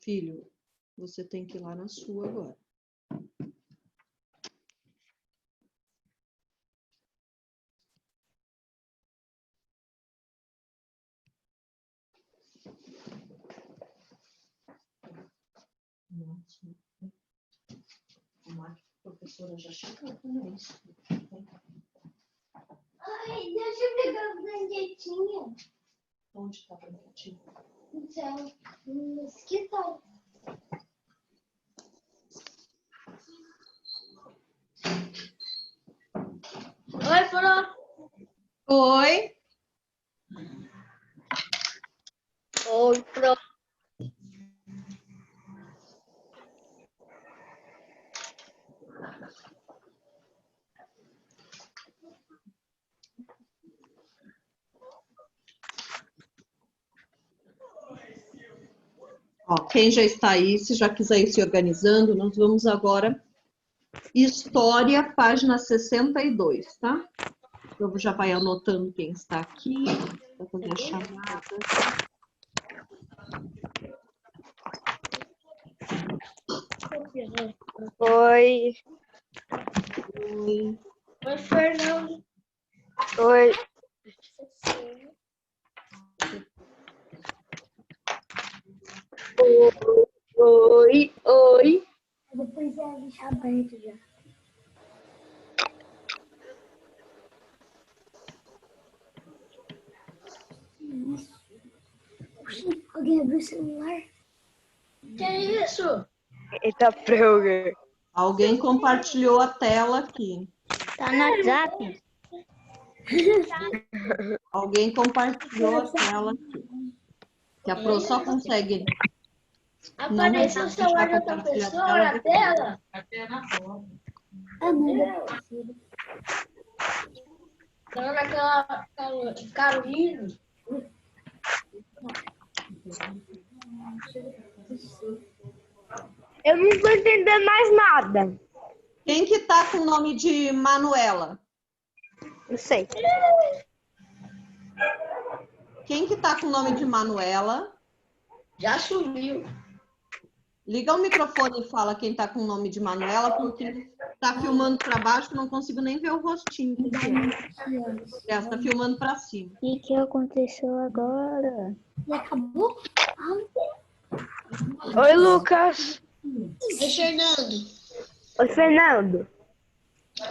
Filho, você tem que ir lá na sua agora. A professora já chegou com isso. Ai, deixa eu pegar a branquetinha. Onde está a branquetinha? Então, no escritório. Oi, Pro. Oi. Oi, Pro. Ó, quem já está aí, se já quiser ir se organizando, nós vamos agora História, página 62, tá? Eu já vai anotando quem está aqui, para fazer a chamada. Oi. Oi. Oi, Fernando. Oi. Oi. Oi. Depois é deixar aberto já. Isso. Alguém abriu o celular? Que é isso? Eita, prega. Alguém compartilhou a tela aqui. Tá no WhatsApp. Alguém compartilhou a tela aqui. Que a Pro só consegue. Apareceu o celular de outra pessoa na tela? Ah, não. Então, naquela Carolina. Eu não tô entendendo mais nada. Quem que tá com o nome de Manuela? Não sei. Quem que tá com o nome de Manuela? Já subiu. Liga o microfone e fala quem tá com o nome de Manuela, porque tá filmando para baixo, não consigo nem ver o rostinho. Ela tá filmando para cima. O que aconteceu agora? E acabou? Oi, Lucas. Oi, Fernando. Oi, Fernando.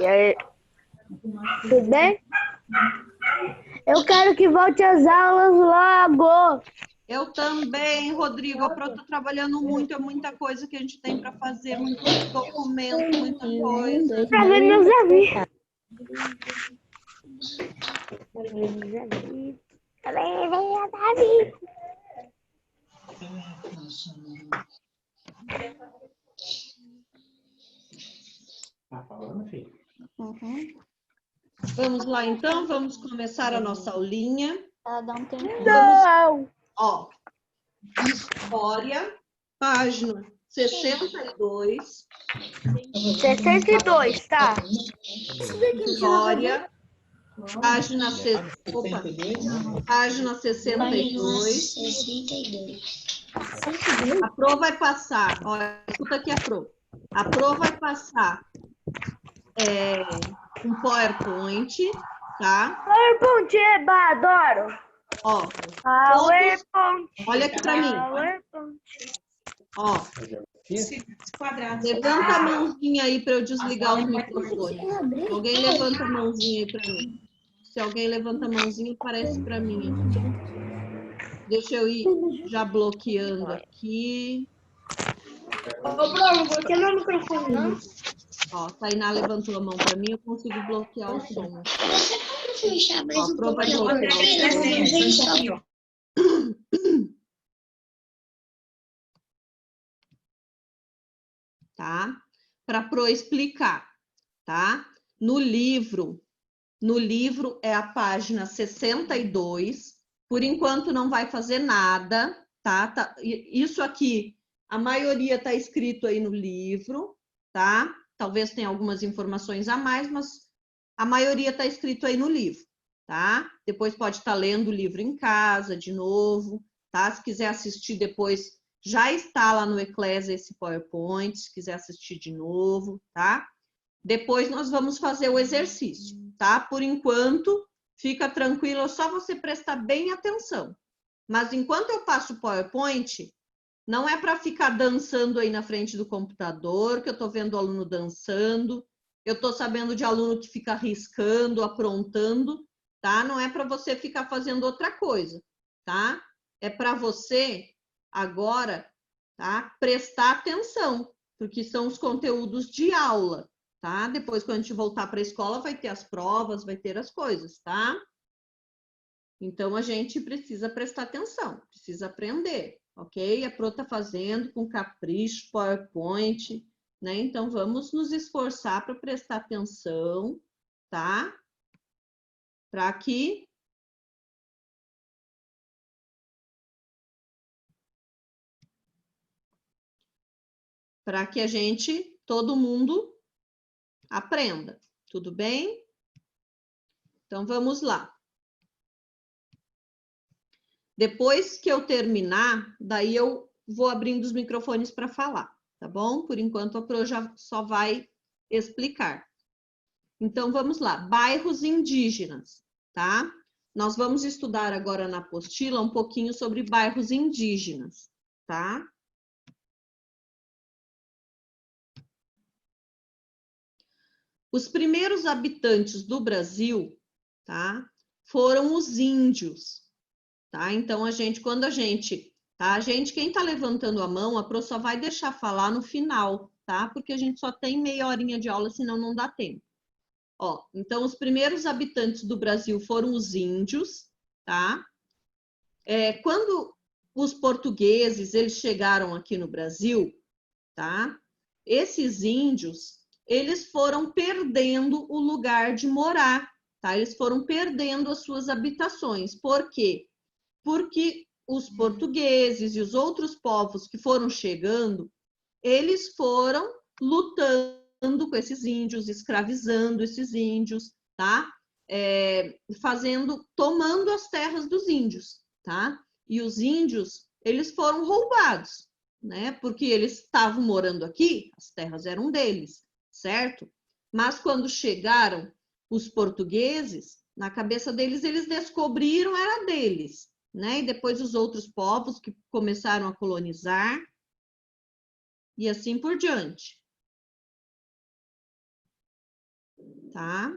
E aí? Tudo bem? Eu quero que volte às aulas logo. Eu também, Rodrigo. A Pro tá trabalhando muito, é muita coisa que a gente tem para fazer, muito documento, muita coisa. Pra ver meus amigos. Pra ver meus amigos. Pra ver meus amigos. Tá falando, filho? Vamos lá, então. Vamos começar a nossa aulinha. Ela dá um tempo. Não. Ó, História, página 62. 62, tá? História, página, página 62. 62. A Pro vai passar, ó, escuta aqui a Pro. A Pro vai passar um PowerPoint, tá? PowerPoint, eba, adoro. Ó, PowerPoint. olha aqui para mim. PowerPoint. Ó, levanta a mãozinha aí para eu desligar os microfones. Alguém levanta a mãozinha aí para mim. Se alguém levanta a mãozinha, aparece para mim. Deixa eu ir já bloqueando aqui. Ô, Bruno, bloqueia meu microfone, não? Ó, Tainá levantou a mão para mim, eu consigo bloquear o som. Fechar, mas Ó, Pro vai bloquear o som. Tá? Para Pro explicar, tá? No livro é a página 62. Por enquanto não vai fazer nada, tá? Isso aqui, a maioria está escrito aí no livro, tá? Talvez tenha algumas informações a mais, mas a maioria está escrito aí no livro, tá? Depois pode estar lendo o livro em casa de novo, tá? Se quiser assistir depois Já está lá no Eclésia esse PowerPoint, se quiser assistir de novo, tá? Depois nós vamos fazer o exercício, tá? Por enquanto, fica tranquilo, é só você prestar bem atenção. Mas enquanto eu passo o PowerPoint, não é para ficar dançando aí na frente do computador, que eu estou vendo o aluno dançando, eu estou sabendo de aluno que fica riscando, aprontando, tá? Não é para você ficar fazendo outra coisa, tá? É para você, agora, tá? Prestar atenção, porque são os conteúdos de aula, tá? Depois, quando a gente voltar para a escola, vai ter as provas, vai ter as coisas, tá? Então, a gente precisa prestar atenção, precisa aprender, ok? A Pro está fazendo com capricho, PowerPoint, né? Então, vamos nos esforçar para prestar atenção, tá? Para que... para que a gente, todo mundo, aprenda, tudo bem? Então, vamos lá. Depois que eu terminar, daí eu vou abrindo os microfones para falar, tá bom? Por enquanto, a Pro já só vai explicar. Então, vamos lá. Bairros indígenas, tá? Nós vamos estudar agora na apostila um pouquinho sobre bairros indígenas, tá? Os primeiros habitantes do Brasil, tá? Foram os índios, tá? Então, quando a gente, tá? Quem tá levantando a mão, a Pro só vai deixar falar no final, tá? Porque a gente só tem meia horinha de aula, senão não dá tempo. Ó, então, os primeiros habitantes do Brasil foram os índios, tá? Quando os portugueses, eles chegaram aqui no Brasil, tá? Esses índios, eles foram perdendo o lugar de morar, tá? Eles foram perdendo as suas habitações. Por quê? Porque os portugueses e os outros povos que foram chegando, eles foram lutando com esses índios, escravizando esses índios, tá? Tomando as terras dos índios, tá? E os índios, eles foram roubados, né? Porque eles estavam morando aqui, as terras eram deles, certo? Mas quando chegaram os portugueses, na cabeça deles, eles descobriram era deles, né? E depois os outros povos que começaram a colonizar e assim por diante. Tá?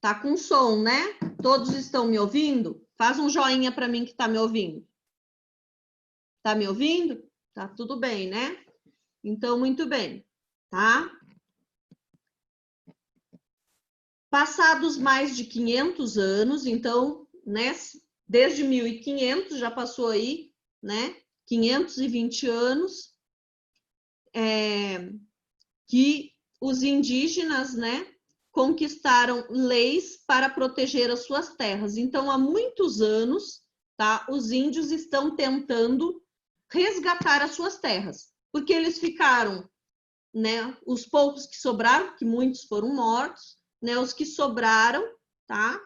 Tá com som, né? Todos estão me ouvindo? Faz um joinha para mim que tá me ouvindo. Tá me ouvindo? Tá tudo bem, né? Então, muito bem, tá? Passados mais de 500 anos, então, né? Desde 1500 já passou aí, né? 520 anos, que os indígenas, né? Conquistaram leis para proteger as suas terras. Então, há muitos anos, tá? Os índios estão tentando resgatar as suas terras, porque eles ficaram, né? Os poucos que sobraram, que muitos foram mortos, né? Os que sobraram, tá?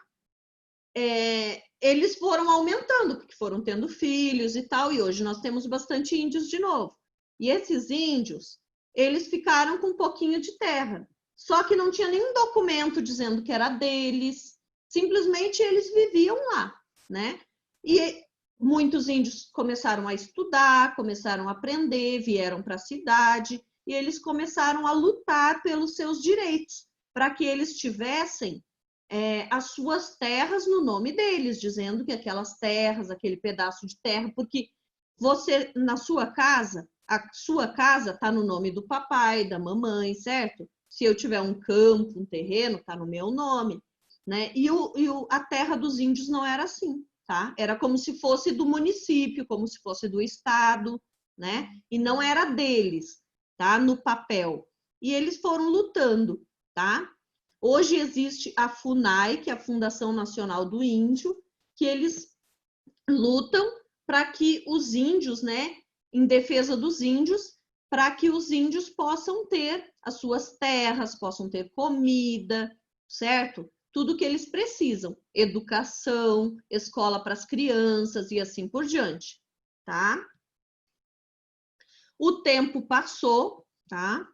Eles foram aumentando, porque foram tendo filhos e tal, e hoje nós temos bastante índios de novo. E esses índios, eles ficaram com um pouquinho de terra, só que não tinha nenhum documento dizendo que era deles, simplesmente eles viviam lá, né? E muitos índios começaram a estudar, começaram a aprender, vieram para a cidade, e eles começaram a lutar pelos seus direitos, para que eles tivessem as suas terras no nome deles, dizendo que aquelas terras, aquele pedaço de terra, porque você, na sua casa, a sua casa está no nome do papai, da mamãe, certo? Se eu tiver um campo, um terreno, está no meu nome, né? E a terra dos índios não era assim, tá? Era como se fosse do município, como se fosse do estado, né? E não era deles, tá? No papel. E eles foram lutando, tá? Hoje existe a FUNAI, que é a Fundação Nacional do Índio, que eles lutam para que os índios, né, em defesa dos índios, para que os índios possam ter as suas terras, possam ter comida, certo? tudo que eles precisam, educação, escola para as crianças e assim por diante, tá? O tempo passou, tá?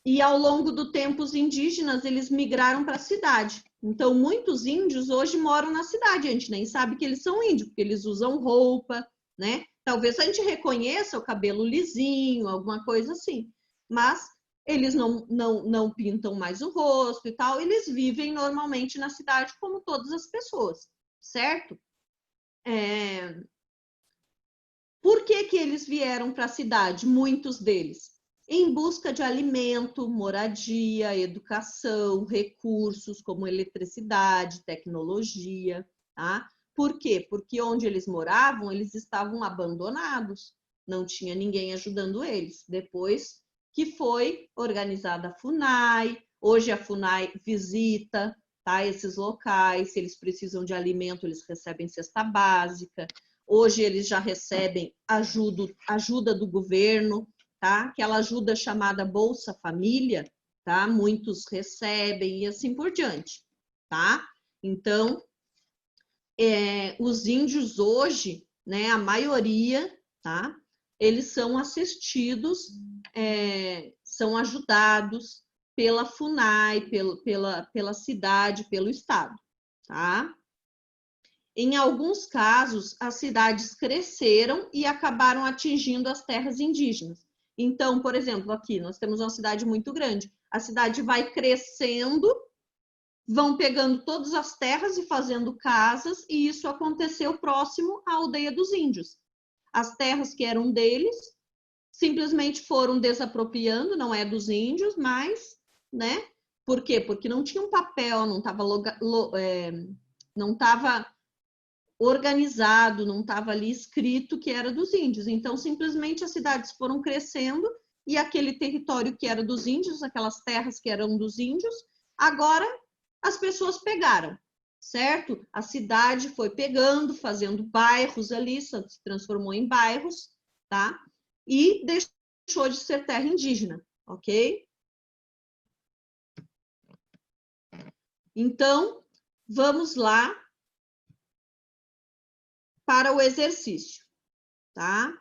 E ao longo do tempo os indígenas, eles migraram para a cidade. Então, muitos índios hoje moram na cidade, a gente nem sabe que eles são índios, porque eles usam roupa, né? Talvez a gente reconheça o cabelo lisinho, alguma coisa assim, mas eles não pintam mais o rosto e tal, eles vivem normalmente na cidade como todas as pessoas, certo? Por que que eles vieram para a cidade, muitos deles? Em busca de alimento, moradia, educação, recursos como eletricidade, tecnologia, tá? Por quê? Porque onde eles moravam, eles estavam abandonados, não tinha ninguém ajudando eles. Depois que foi organizada a FUNAI, hoje a FUNAI visita, tá, esses locais, se eles precisam de alimento, eles recebem cesta básica. Hoje eles já recebem ajuda do governo, tá? Aquela ajuda chamada Bolsa Família, tá? Muitos recebem e assim por diante, tá? Então, os índios hoje, né, a maioria, tá? Eles são assistidos, são ajudados pela FUNAI, pela cidade, pelo estado, tá? Em alguns casos, as cidades cresceram e acabaram atingindo as terras indígenas. Então, por exemplo, aqui nós temos uma cidade muito grande. A cidade vai crescendo, vão pegando todas as terras e fazendo casas, e isso aconteceu próximo à aldeia dos índios. As terras que eram deles simplesmente foram desapropriando, não é dos índios, mas, né? Por quê? Porque não tinha um papel, não estava organizado, não estava ali escrito que era dos índios. Então, simplesmente as cidades foram crescendo e aquele território que era dos índios, aquelas terras que eram dos índios, agora as pessoas pegaram, certo? A cidade foi pegando, fazendo bairros ali, se transformou em bairros, tá? E deixou de ser terra indígena, ok? Então, vamos lá para o exercício, tá?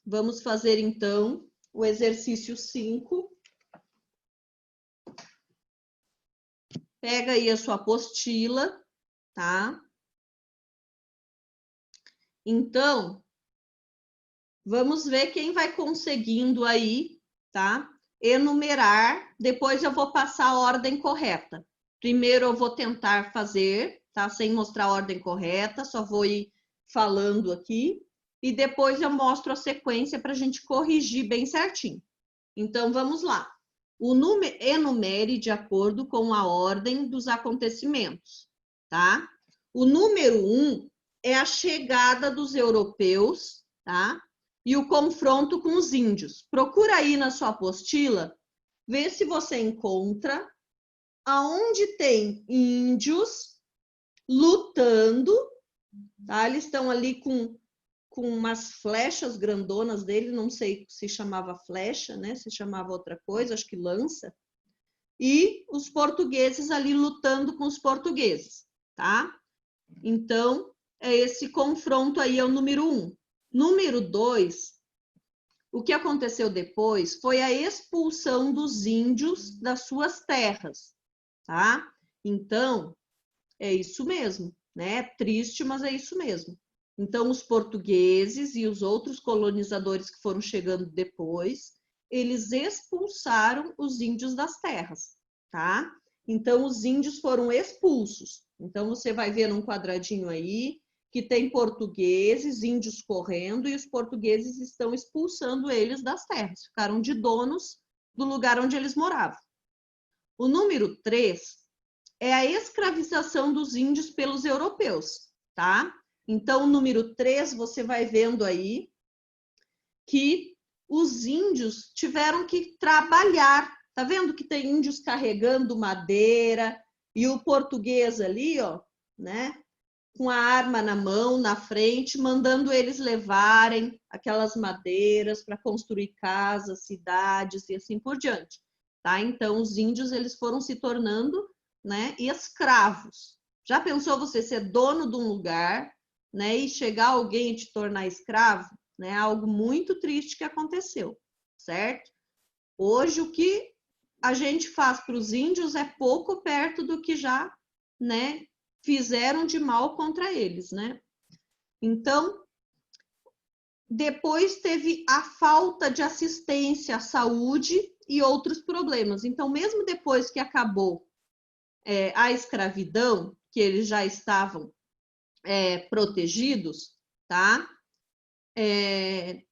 Vamos fazer, então, o exercício 5. Pega aí a sua apostila, tá? Então, vamos ver quem vai conseguindo aí, tá? Enumerar, depois eu vou passar a ordem correta. Primeiro eu vou tentar fazer, tá? Sem mostrar a ordem correta, só vou ir falando aqui. E depois eu mostro a sequência para a gente corrigir bem certinho. Então, vamos lá. Enumere de acordo com a ordem dos acontecimentos, tá? O número 1 é a chegada dos europeus, tá? E o confronto com os índios. Procura aí na sua apostila, vê se você encontra aonde tem índios lutando, tá? Eles estão ali com umas flechas grandonas dele, não sei se chamava flecha, né? Se chamava outra coisa, acho que lança. E os portugueses ali lutando com os portugueses, tá? Então, esse confronto aí é o número 1. Número 2, o que aconteceu depois foi a expulsão dos índios das suas terras, tá? Então, é isso mesmo, né? Triste, mas é isso mesmo. Então, os portugueses e os outros colonizadores que foram chegando depois, eles expulsaram os índios das terras, tá? Então, os índios foram expulsos. Então, você vai ver num quadradinho aí que tem portugueses, índios correndo, e os portugueses estão expulsando eles das terras. Ficaram de donos do lugar onde eles moravam. O número 3 é a escravização dos índios pelos europeus, tá? Então, o número 3, você vai vendo aí que os índios tiveram que trabalhar. Tá vendo que tem índios carregando madeira e o português ali, ó, né? Com a arma na mão, na frente, mandando eles levarem aquelas madeiras para construir casas, cidades e assim por diante, tá? Então, os índios, eles foram se tornando né, escravos. Já pensou você ser dono de um lugar, né, e chegar alguém e te tornar escravo? Né, algo muito triste que aconteceu, certo? Hoje, o que a gente faz para os índios é pouco perto do que já, né, fizeram de mal contra eles, né? Então, depois teve a falta de assistência à saúde e outros problemas. Então, mesmo depois que acabou a escravidão, que eles já estavam protegidos, tá?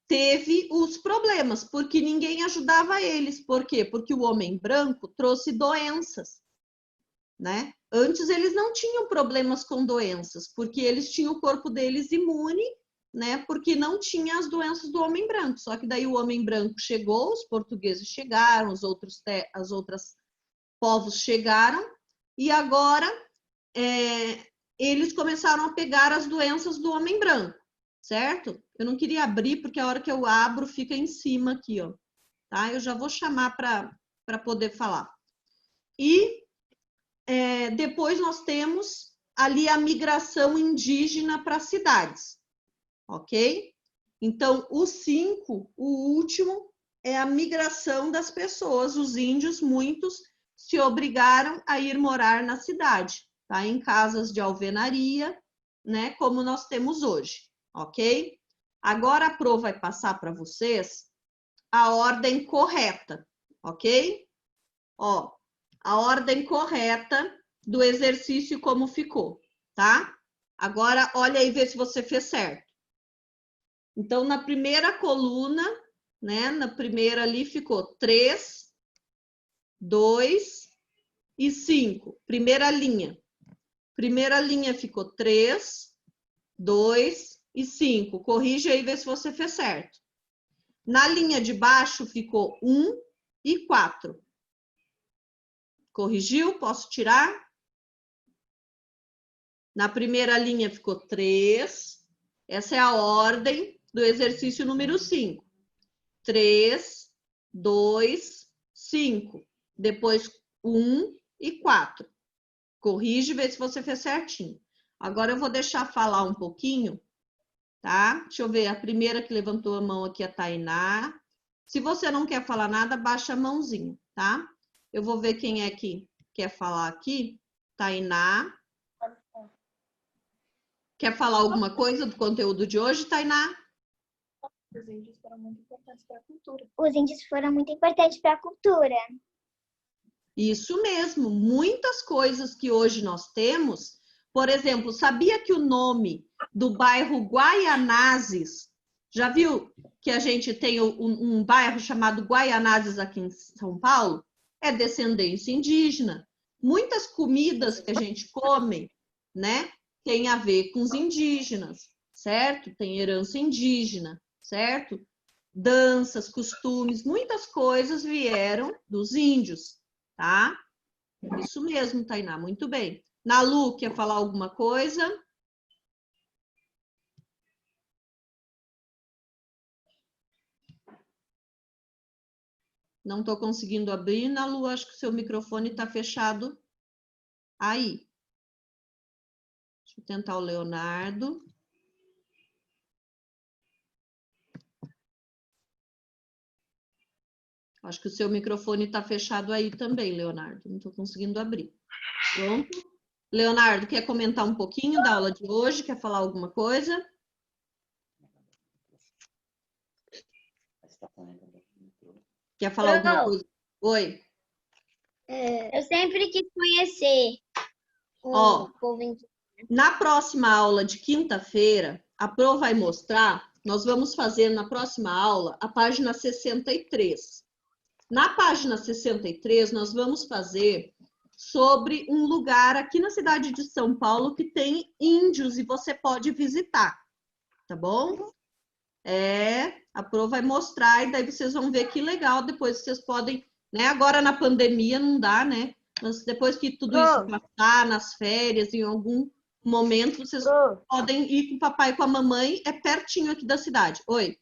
Teve os problemas, porque ninguém ajudava eles. Por quê? Porque o homem branco trouxe doenças, né? Antes eles não tinham problemas com doenças, porque eles tinham o corpo deles imune, né? Porque não tinha as doenças do homem branco. Só que daí o homem branco chegou, os portugueses chegaram, as outras povos chegaram, e agora eles começaram a pegar as doenças do homem branco, certo? Eu não queria abrir, porque a hora que eu abro fica em cima aqui, ó. Tá? Eu já vou chamar para poder falar. E depois nós temos ali a migração indígena para as cidades, ok? Então, o 5, o último, é a migração das pessoas. Os índios, muitos, se obrigaram a ir morar na cidade, tá? Em casas de alvenaria, né? Como nós temos hoje, ok? Agora a Pro vai passar para vocês a ordem correta, ok? Ó, a ordem correta do exercício como ficou, tá? Agora, olha aí, vê se você fez certo. Então, na primeira coluna, né? Na primeira ali ficou 3, 2 e 5. Primeira linha. Primeira linha ficou 3, 2 e 5. Corrige aí e vê se você fez certo. Na linha de baixo ficou 1 e 4. Corrigiu? Posso tirar? Na primeira linha ficou 3. Essa é a ordem do exercício número 5. 3, 2, 5. Depois 1 e 4. Corrige e vê se você fez certinho. Agora eu vou deixar falar um pouquinho, tá? Deixa eu ver, a primeira que levantou a mão aqui é a Tainá. Se você não quer falar nada, baixa a mãozinha, tá? Eu vou ver quem é que quer falar aqui. Tainá. Quer falar alguma coisa do conteúdo de hoje, Tainá? Os índios foram muito importantes para a cultura. Os índios foram muito importantes para a cultura. Isso mesmo, muitas coisas que hoje nós temos. Por exemplo, sabia que o nome do bairro Guaianazes, já viu que a gente tem um bairro chamado Guaianazes aqui em São Paulo? É descendência indígena. Muitas comidas que a gente come, né, tem a ver com os indígenas, certo? Tem herança indígena, certo? Danças, costumes, muitas coisas vieram dos índios, tá? Isso mesmo, Tainá, muito bem. Nalu, quer falar alguma coisa? Não estou conseguindo abrir, Nalu, acho que o seu microfone está fechado aí. Deixa eu tentar o Leonardo. Acho que o seu microfone está fechado aí também, Leonardo. Não estou conseguindo abrir. Pronto. Leonardo, quer comentar um pouquinho da aula de hoje? Quer falar alguma coisa? Quer falar alguma coisa? Oi. Eu sempre quis conhecer Ó, o povo indígena. na próxima aula de quinta-feira, a Pro vai mostrar, nós vamos fazer na próxima aula a página 63. Na página 63, nós vamos fazer sobre um lugar aqui na cidade de São Paulo que tem índios e você pode visitar, tá bom? A Pro vai mostrar e daí vocês vão ver que legal, depois vocês podem, né? Agora na pandemia não dá, né? Mas depois que tudo isso passar, nas férias, em algum momento, vocês podem ir com o papai e com a mamãe, é pertinho aqui da cidade. Oi.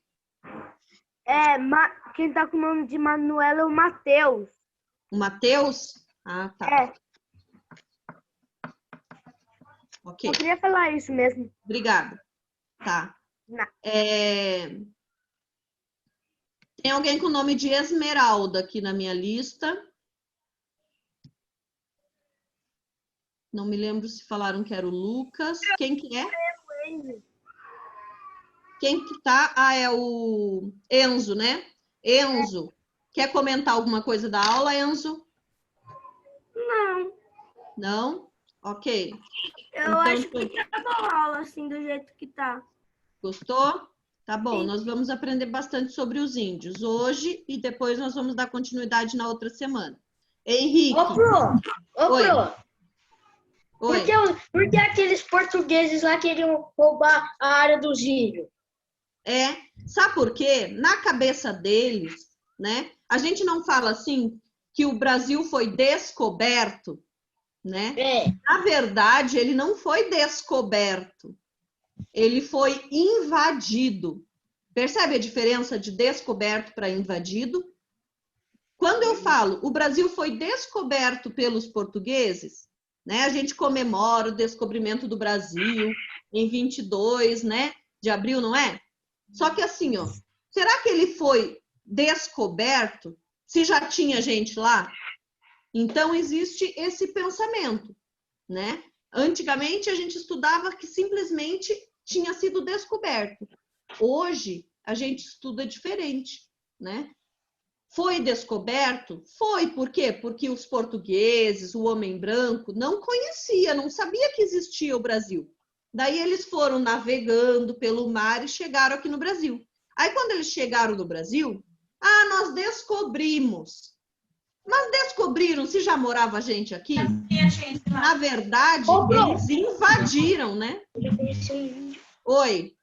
Quem tá com o nome de Manuela é o Matheus. O Matheus? Ah, tá. Ok, Eu queria falar isso mesmo. obrigada. Tá. Não. Tem alguém com o nome de Esmeralda aqui na minha lista. Não me lembro se falaram que era o Lucas. Quem que é? Quem que tá? Ah, é o Enzo, né? Enzo, quer comentar alguma coisa da aula, Enzo? Não. Não? Ok. Eu Então, acho que tá boa a aula, assim, do jeito que tá. Gostou? Tá bom, Sim. nós vamos aprender bastante sobre os índios hoje e depois nós vamos dar continuidade na outra semana. Henrique. Ô, Pro, Oi. Oi. Por que aqueles portugueses lá queriam roubar a área dos índios? Sabe por quê? Na cabeça deles, né? A gente não fala assim que o Brasil foi descoberto, né? Na verdade, ele não foi descoberto. Ele foi invadido. Percebe a diferença de descoberto para invadido? Quando eu falo o Brasil foi descoberto pelos portugueses, né? A gente comemora o descobrimento do Brasil em 22, né, de abril, não é? Só que assim, ó, será que ele foi descoberto se já tinha gente lá? Então existe esse pensamento, né? Antigamente a gente estudava que simplesmente tinha sido descoberto. Hoje a gente estuda diferente, né? Foi descoberto? Foi. Por quê? Porque os portugueses, o homem branco, não conhecia, não sabia que existia o Brasil. Daí eles foram navegando pelo mar e chegaram aqui no Brasil. Aí quando eles chegaram no Brasil, nós descobrimos. Mas descobriram se já morava gente aqui? Na verdade, eles invadiram, né? Oi.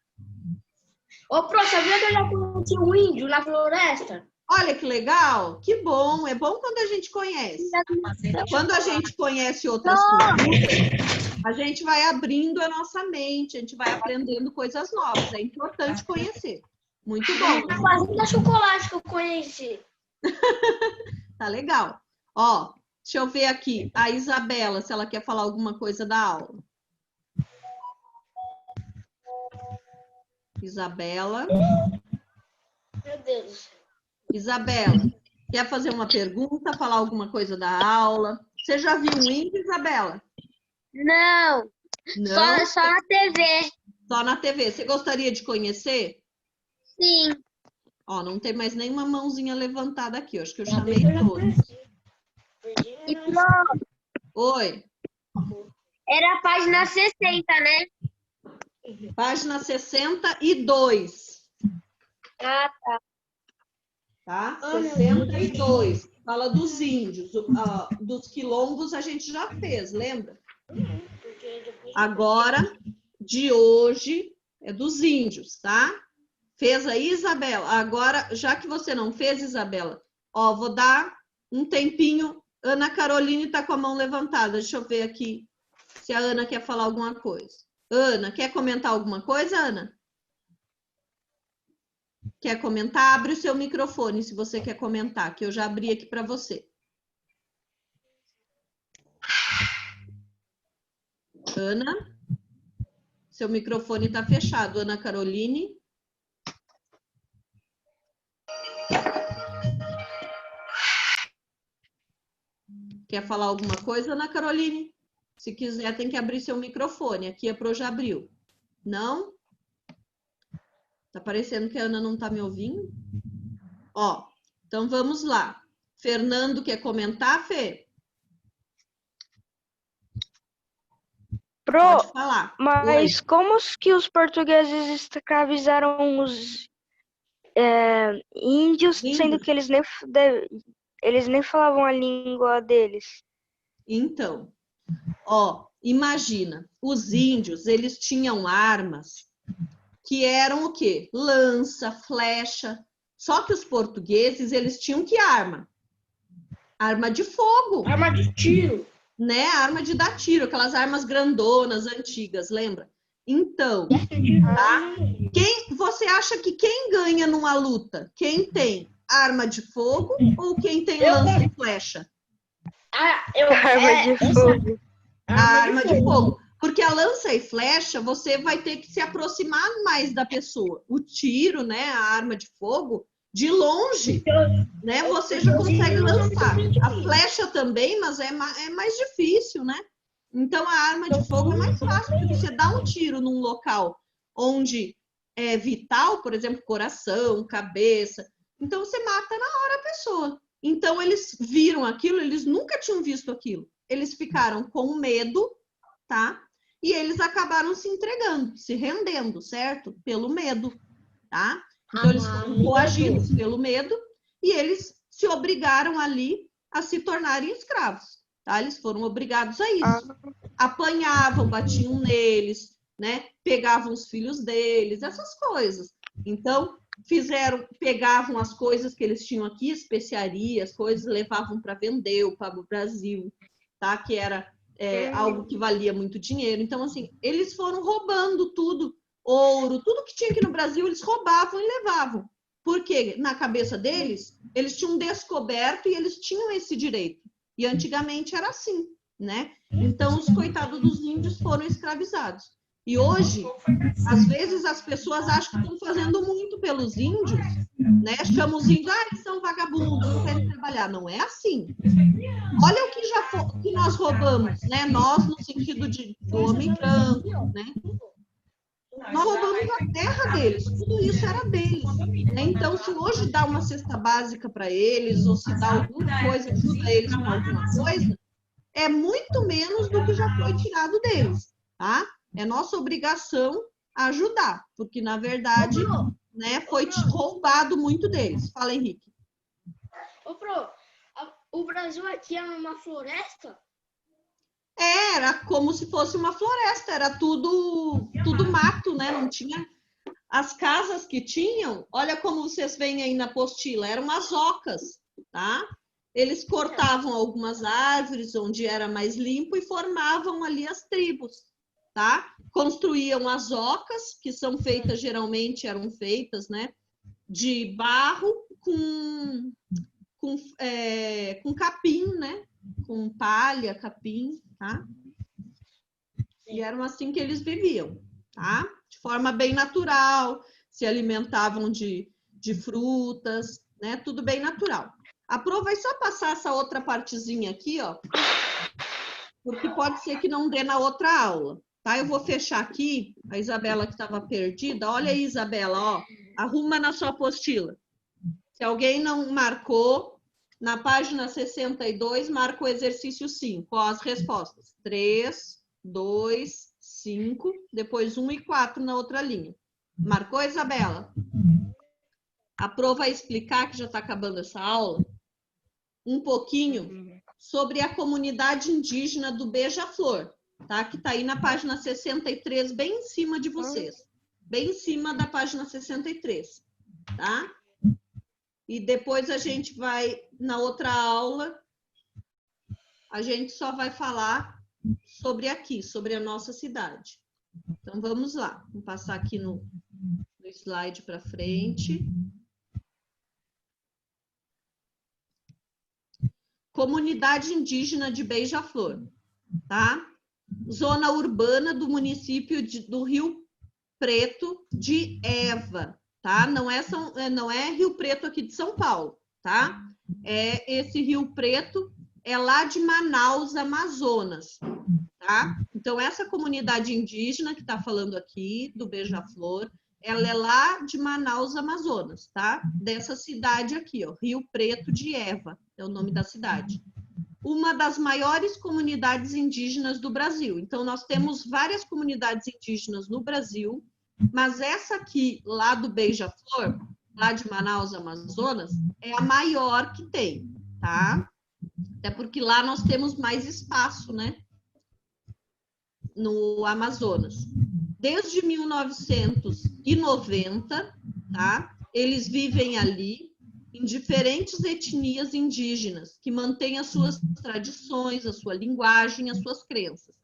Ô, Pro, sabia que eu já conheci um índio na floresta? Olha que legal, que bom. É bom quando a gente conhece. Quando a gente conhece outras culturas, a gente vai abrindo a nossa mente, a gente vai aprendendo coisas novas. É importante conhecer. Muito bom. Na fazenda chocolate que eu conheci. Tá legal. Ó, deixa eu ver aqui. A Isabela, se ela quer falar alguma coisa da aula. Isabela. Meu Deus. Isabela, quer fazer uma pergunta, falar alguma coisa da aula? Você já viu um índio, Isabela? Não. Não? Só na TV. Só na TV. Você gostaria de conhecer? Sim. Ó, não tem mais nenhuma mãozinha levantada aqui. Eu acho que eu chamei todos. E Pro, Oi. era a página 60, né? Página 62. Ah, tá. Tá? 62. Fala dos índios. Dos quilombos a gente já fez, lembra? Agora, de hoje, é dos índios, tá? Fez aí, Isabela? Agora, já que você não fez, Isabela, ó, vou dar um tempinho. Ana Caroline está com a mão levantada. Deixa eu ver aqui se a Ana quer falar alguma coisa. Ana, quer comentar alguma coisa, Ana? Quer comentar? Abre o seu microfone se você quer comentar, que eu já abri aqui para você. Ana, seu microfone está fechado. Ana Caroline. Quer falar alguma coisa, Ana Caroline? Se quiser, tem que abrir seu microfone. Aqui a Pro já abriu. Não? Tá parecendo que a Ana não tá me ouvindo? Ó, então vamos lá. Fernando quer comentar, Fê? Pro, Pode falar. mas Oi. como que os portugueses escravizaram os índios, sendo que eles nem falavam a língua deles? Então, ó, imagina, os índios, eles tinham armas que eram o quê? Lança, flecha. Só que os portugueses, eles tinham que arma? Arma de fogo. Arma de tiro. Né? Arma de dar tiro, aquelas armas grandonas, antigas, lembra? Então, tá? Você acha que quem ganha numa luta? Quem tem arma de fogo ou quem tem lança e flecha? Arma de fogo. A arma de fogo. Porque a lança e flecha, você vai ter que se aproximar mais da pessoa. O tiro, né, a arma de fogo, de longe, né, você já consegue lançar. A flecha também, mas é mais difícil, né? Então, a arma de fogo é mais fácil, porque você dá um tiro num local onde é vital, por exemplo, coração, cabeça. Então, você mata na hora a pessoa. Então, eles viram aquilo, eles nunca tinham visto aquilo. Eles ficaram com medo, tá? E eles acabaram se entregando, se rendendo, certo? Pelo medo, tá? Então, eles foram coagidos pelo medo e eles se obrigaram ali a se tornarem escravos, tá? Eles foram obrigados a isso. Apanhavam, batiam neles, né? Pegavam os filhos deles, essas coisas. Então, pegavam as coisas que eles tinham aqui, especiarias, coisas, levavam para vender para o Brasil, tá? Que era algo que valia muito dinheiro. Então, assim, eles foram roubando tudo, ouro, tudo que tinha aqui no Brasil, eles roubavam e levavam. Porque na cabeça deles, eles tinham descoberto e eles tinham esse direito. E antigamente era assim, né? Então, os coitados dos índios foram escravizados. E hoje, às vezes, as pessoas acham que estão fazendo muito pelos índios, né? Chamam os índios, eles são vagabundos, não querem trabalhar. Não é assim. Olha o que que nós roubamos, né? Nós, no sentido do homem branco, né? Nós roubamos a terra deles, tudo isso era deles. Né? Então, se hoje dá uma cesta básica para eles, ou se dá alguma coisa, ajuda eles com alguma coisa, é muito menos do que já foi tirado deles, tá? É nossa obrigação ajudar, porque, na verdade, né, foi roubado muito deles. Fala, Henrique. Ô, Pro, o Brasil aqui é uma floresta? Era como se fosse uma floresta, era tudo mato, né? Não tinha... As casas que tinham, olha como vocês veem aí na apostila, eram as ocas, tá? Eles cortavam algumas árvores onde era mais limpo e formavam ali as tribos, tá? Construíam as ocas, que são feitas, geralmente eram feitas, né? De barro com capim, né? Com palha, capim, tá? E eram assim que eles viviam, tá? De forma bem natural, se alimentavam de frutas, né? Tudo bem natural. A Pro vai só passar essa outra partezinha aqui, ó, porque pode ser que não dê na outra aula, tá? Eu vou fechar aqui, a Isabela que estava perdida, olha aí, Isabela, ó, arruma na sua apostila. Se alguém não marcou, na página 62, marca o exercício 5, ó, as respostas. 3, 2, 5, depois 1 e 4 na outra linha. Marcou, Isabela? A Pro vai explicar, que já está acabando essa aula, um pouquinho sobre a comunidade indígena do Beija-Flor, tá? Que está aí na página 63, bem em cima de vocês. Bem em cima da página 63, tá? E depois a gente vai, na outra aula, a gente só vai falar sobre aqui, sobre a nossa cidade. Então, vamos lá. Vamos passar aqui no slide para frente. Comunidade indígena de Beija-Flor, tá? Zona urbana do município do Rio Preto de Eva, tá? Não é Rio Preto aqui de São Paulo, tá? Esse Rio Preto é lá de Manaus, Amazonas, tá? Então, essa comunidade indígena que está falando aqui, do Beija-Flor, ela é lá de Manaus, Amazonas, tá? Dessa cidade aqui, ó, Rio Preto de Eva, é o nome da cidade. Uma das maiores comunidades indígenas do Brasil. Então, nós temos várias comunidades indígenas no Brasil, mas essa aqui, lá do Beija-Flor, lá de Manaus, Amazonas, é a maior que tem, tá? Até porque lá nós temos mais espaço, né? No Amazonas. Desde 1990, tá? Eles vivem ali em diferentes etnias indígenas que mantêm as suas tradições, a sua linguagem, as suas crenças.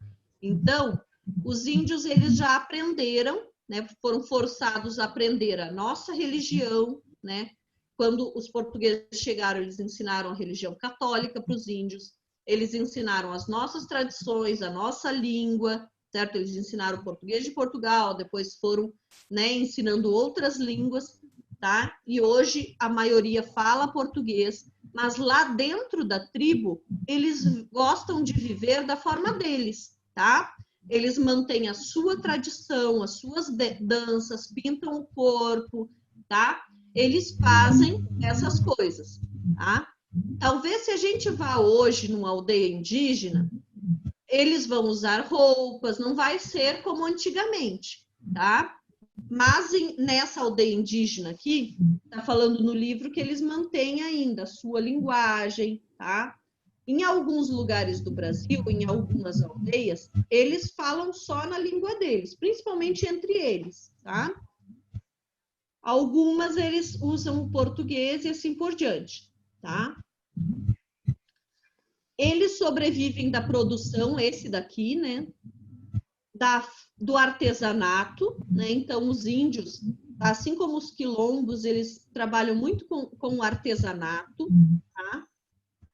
Então, os índios eles já aprenderam, né? Foram forçados a aprender a nossa religião, né? Quando os portugueses chegaram, eles ensinaram a religião católica para os índios, eles ensinaram as nossas tradições, a nossa língua, certo? Eles ensinaram português de Portugal, depois foram, né, ensinando outras línguas, tá? E hoje a maioria fala português, mas lá dentro da tribo, eles gostam de viver da forma deles, tá? Eles mantêm a sua tradição, as suas danças, pintam o corpo, tá? Eles fazem essas coisas, tá? Talvez se a gente vá hoje numa aldeia indígena, eles vão usar roupas, não vai ser como antigamente, tá? Mas nessa aldeia indígena aqui, tá falando no livro que eles mantêm ainda a sua linguagem, tá? Em alguns lugares do Brasil, em algumas aldeias, eles falam só na língua deles, principalmente entre eles, tá? Algumas eles usam o português e assim por diante, tá? Eles sobrevivem da produção, esse daqui, né? Do artesanato, né? Então, os índios, assim como os quilombos, eles trabalham muito com o artesanato, tá?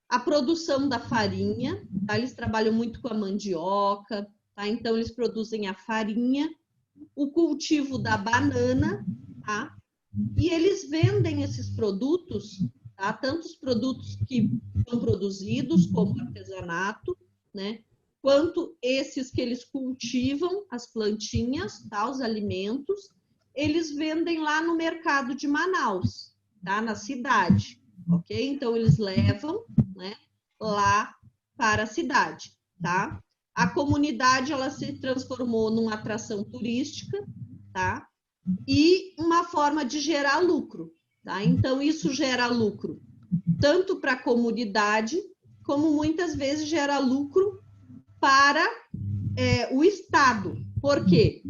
A produção da farinha, tá? Eles trabalham muito com a mandioca, tá? Então, eles produzem a farinha, o cultivo da banana, tá? E eles vendem esses produtos, tá? Tanto os produtos que são produzidos, como artesanato, né? Quanto esses que eles cultivam, as plantinhas, tá? Os alimentos, eles vendem lá no mercado de Manaus, tá? Na cidade, ok? Então, eles levam, né, lá para a cidade, tá? A comunidade, ela se transformou numa atração turística, tá? E uma forma de gerar lucro, tá? Então, isso gera lucro tanto para a comunidade, como muitas vezes gera lucro para o Estado. Por quê?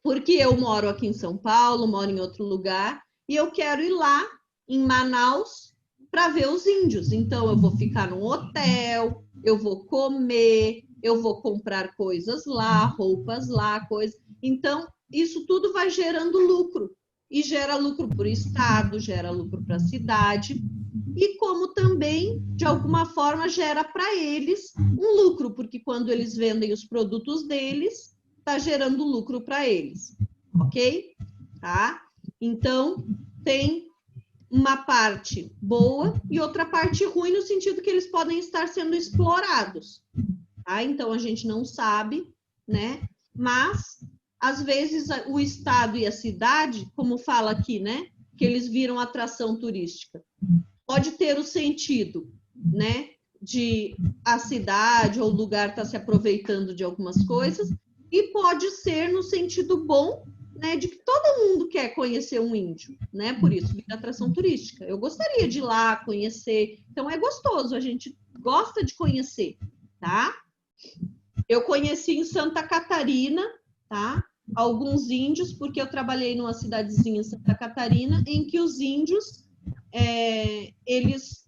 Porque eu moro aqui em São Paulo, moro em outro lugar, e eu quero ir lá em Manaus para ver os índios. Então, eu vou ficar num hotel, eu vou comer, eu vou comprar coisas lá, roupas lá, coisas. Então, isso tudo vai gerando lucro. E gera lucro para o Estado, gera lucro para a cidade, e como também, de alguma forma, gera para eles um lucro, porque quando eles vendem os produtos deles, está gerando lucro para eles, ok? Tá? Então, tem uma parte boa e outra parte ruim, no sentido que eles podem estar sendo explorados, tá? Então, a gente não sabe, né? Mas, às vezes, o Estado e a cidade, como fala aqui, né? Que eles viram atração turística. Pode ter o sentido, né, de a cidade ou o lugar estar se aproveitando de algumas coisas, e pode ser no sentido bom, né, de que todo mundo quer conhecer um índio, né, por isso vira atração turística. Eu gostaria de ir lá conhecer, então é gostoso, a gente gosta de conhecer, tá? Eu conheci em Santa Catarina, tá? Alguns índios, porque eu trabalhei numa cidadezinha em Santa Catarina, em que os índios eles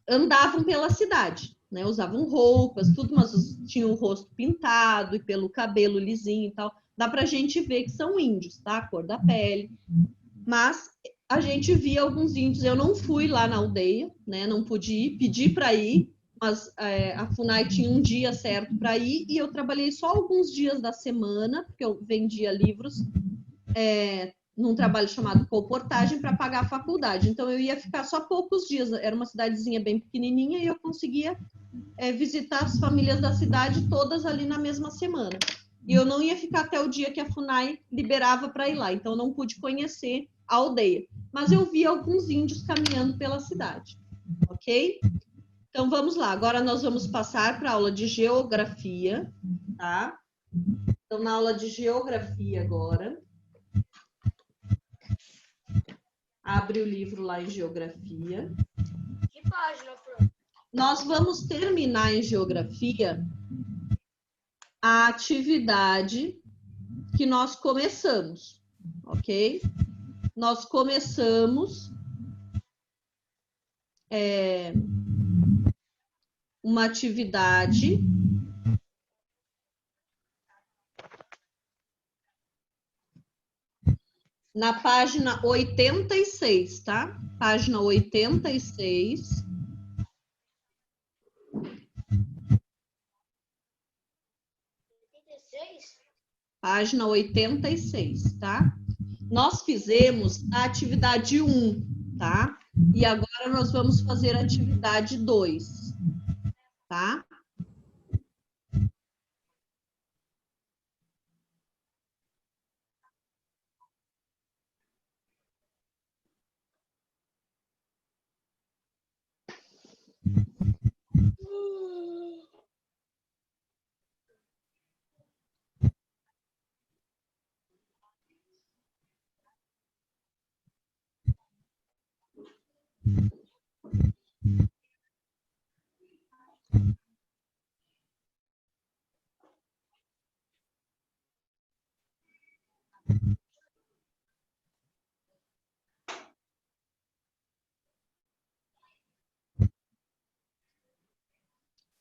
andavam pela cidade, né? Usavam roupas, tudo, mas tinham o rosto pintado e pelo cabelo lisinho e tal. Dá pra gente ver que são índios, tá? A cor da pele. Mas a gente via alguns índios. Eu não fui lá na aldeia, né? Não pude ir, pedi para ir, mas a FUNAI tinha um dia certo para ir e eu trabalhei só alguns dias da semana, porque eu vendia livros num trabalho chamado colportagem para pagar a faculdade. Então, eu ia ficar só poucos dias. Era uma cidadezinha bem pequenininha e eu conseguia visitar as famílias da cidade todas ali na mesma semana. E eu não ia ficar até o dia que a FUNAI liberava para ir lá. Então, eu não pude conhecer a aldeia. Mas eu vi alguns índios caminhando pela cidade. Ok? Então, vamos lá. Agora, nós vamos passar para a aula de geografia. Tá? Então, na aula de geografia agora... Abre o livro lá em geografia. Que página, Fran? Nós vamos terminar em geografia a atividade que nós começamos, ok? Nós começamos uma atividade na página 86, tá? Página 86. página 86, tá? Nós fizemos a atividade 1, tá? E agora nós vamos fazer a atividade 2, tá?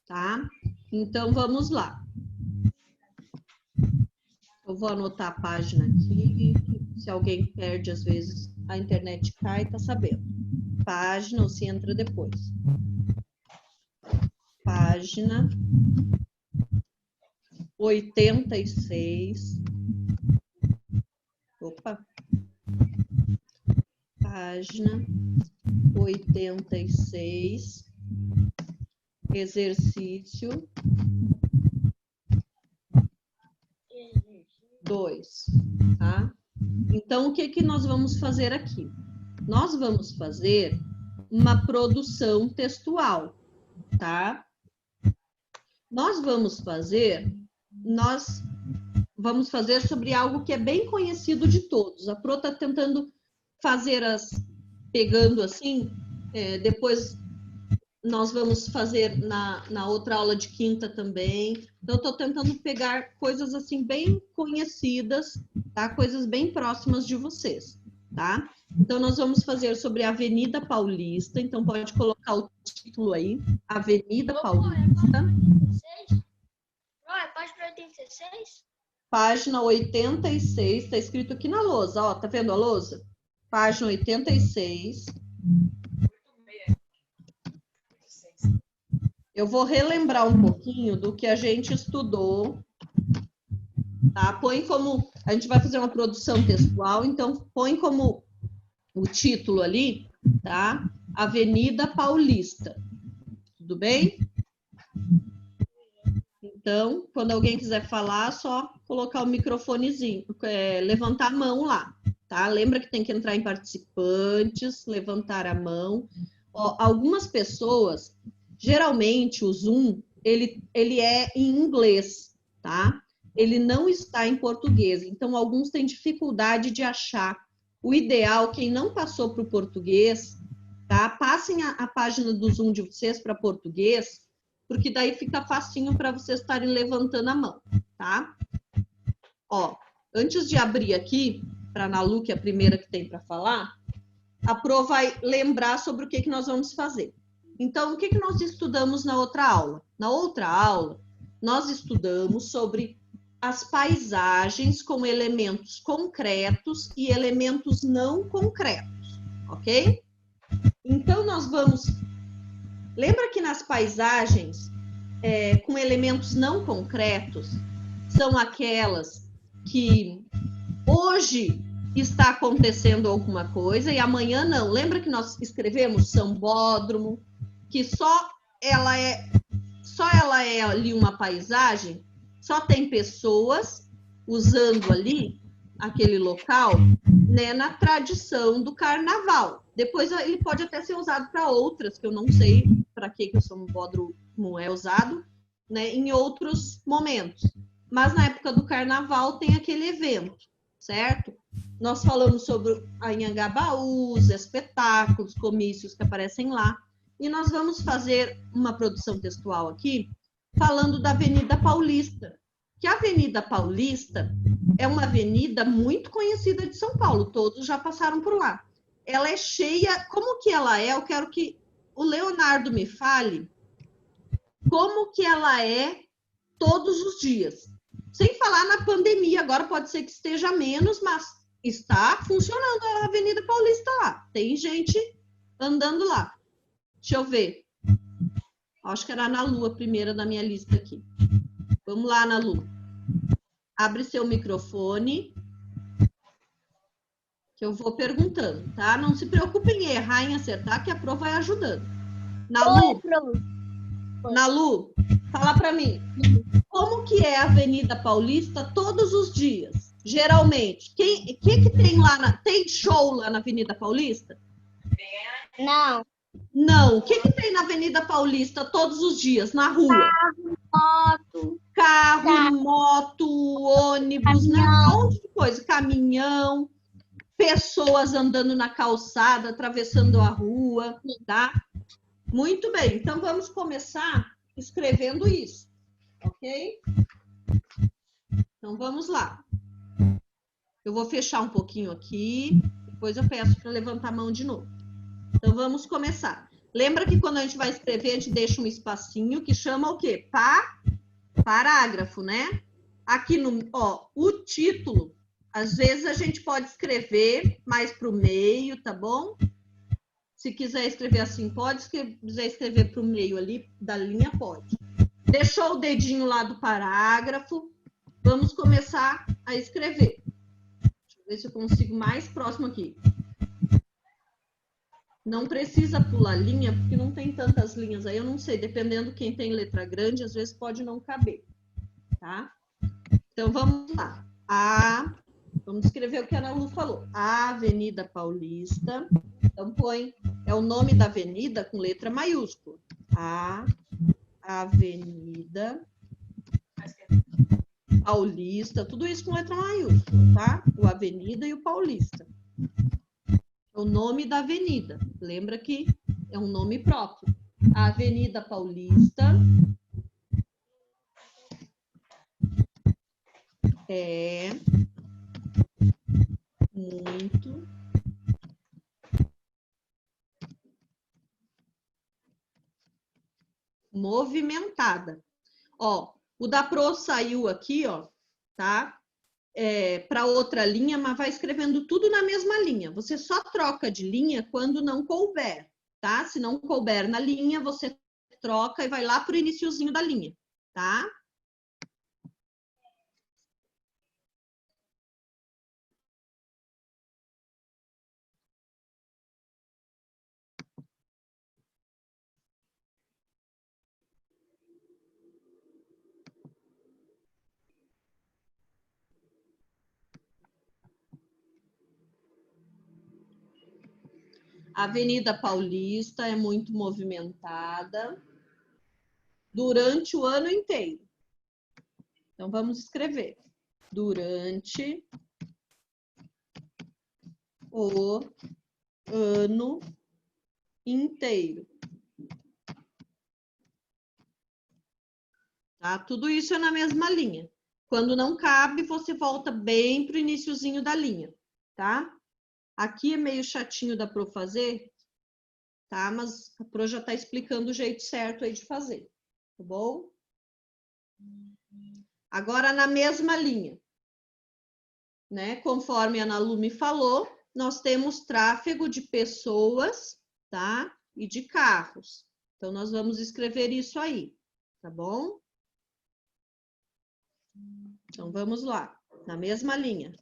Tá? Então, vamos lá. Eu vou anotar a página aqui. Se alguém perde, às vezes, a internet cai, tá sabendo. Página, ou se entra depois. Página 86. Opa. Página 86. Exercício 2, tá? Então, o que nós vamos fazer aqui? Nós vamos fazer uma produção textual, tá? Nós vamos fazer sobre algo que é bem conhecido de todos. A Pro está tentando fazer pegando assim, depois nós vamos fazer na outra aula de quinta também. Então, eu estou tentando pegar coisas assim bem conhecidas, tá? Coisas bem próximas de vocês, tá? Então, nós vamos fazer sobre a Avenida Paulista. Então, pode colocar o título aí, Avenida Paulista. É página 86? Página 86, está escrito aqui na lousa, ó, tá vendo a lousa? Página 86. Eu vou relembrar um pouquinho do que a gente estudou, tá? Põe como... A gente vai fazer uma produção textual, então põe como o título ali, tá? Avenida Paulista. Tudo bem? Então, quando alguém quiser falar, só colocar o microfonezinho, levantar a mão lá, tá? Lembra que tem que entrar em participantes, levantar a mão. Ó, algumas pessoas... Geralmente, o Zoom, ele é em inglês, tá? Ele não está em português. Então, alguns têm dificuldade de achar. O ideal, quem não passou para o português, tá? Passem a página do Zoom de vocês para português, porque daí fica facinho para vocês estarem levantando a mão, tá? Ó, antes de abrir aqui, para a Nalu, que é a primeira que tem para falar, a Pro vai lembrar sobre o que nós vamos fazer. Então, o que nós estudamos na outra aula? Na outra aula, nós estudamos sobre as paisagens com elementos concretos e elementos não concretos, ok? Então, nós vamos... Lembra que nas paisagens com elementos não concretos são aquelas que hoje está acontecendo alguma coisa e amanhã não. Lembra que nós escrevemos sambódromo, que só ela é ali uma paisagem, só tem pessoas usando ali aquele local, né, na tradição do carnaval. Depois ele pode até ser usado para outras, que eu não sei para que o sambódromo é usado, né, em outros momentos. Mas na época do carnaval tem aquele evento, certo? Nós falamos sobre a Anhangabaú, os espetáculos, comícios que aparecem lá. E nós vamos fazer uma produção textual aqui, falando da Avenida Paulista. Que a Avenida Paulista é uma avenida muito conhecida de São Paulo, todos já passaram por lá. Ela é cheia, como que ela é? Eu quero que o Leonardo me fale como que ela é todos os dias. Sem falar na pandemia, agora pode ser que esteja menos, mas está funcionando a Avenida Paulista lá. Tem gente andando lá. Deixa eu ver. Acho que era a Ana Lu, a primeira da minha lista aqui. Vamos lá, Ana Lu. Abre seu microfone, que eu vou perguntando, tá? Não se preocupe em errar, em acertar, que a Pro vai ajudando. Nalu, fala para mim, como que é a Avenida Paulista todos os dias? Geralmente, que tem lá, tem show lá na Avenida Paulista? Não. Não. O que tem na Avenida Paulista todos os dias, na rua? Moto. Carro, moto, ônibus, né? Um monte de coisa. Caminhão, pessoas andando na calçada, atravessando a rua, tá? Muito bem. Então, vamos começar escrevendo isso, ok? Então, vamos lá. Eu vou fechar um pouquinho aqui, depois eu peço para levantar a mão de novo. Então, vamos começar. Lembra que quando a gente vai escrever, a gente deixa um espacinho que chama o quê? Parágrafo, né? Aqui no, ó, o título, às vezes a gente pode escrever mais para o meio, tá bom? Se quiser escrever assim, pode. Se quiser escrever para o meio ali da linha, pode. Deixou o dedinho lá do parágrafo. Vamos começar a escrever. Deixa eu ver se eu consigo mais próximo aqui. Não precisa pular linha, porque não tem tantas linhas aí. Eu não sei, dependendo quem tem letra grande, às vezes pode não caber, tá? Então, vamos lá. Vamos escrever o que a Ana Lu falou. A Avenida Paulista. Então, põe, é o nome da avenida com letra maiúscula. A Avenida Paulista. Tudo isso com letra maiúscula, tá? O Avenida e o Paulista. É o nome da avenida. Lembra que é um nome próprio. A Avenida Paulista é muito movimentada. Ó, o da Pro saiu aqui, ó, tá? Para outra linha, mas vai escrevendo tudo na mesma linha. Você só troca de linha quando não couber, tá? Se não couber na linha, você troca e vai lá para o iniciozinho da linha, tá? A Avenida Paulista é muito movimentada durante o ano inteiro. Então, vamos escrever. Durante o ano inteiro. Tá? Tudo isso é na mesma linha. Quando não cabe, você volta bem para o iniciozinho da linha, tá? Aqui é meio chatinho da Pro fazer, tá? Mas a Pro já está explicando o jeito certo aí de fazer, tá bom? Agora, na mesma linha, né? Conforme a Ana Lu me falou, nós temos tráfego de pessoas, tá? E de carros. Então, nós vamos escrever isso aí, tá bom? Então, vamos lá, na mesma linha.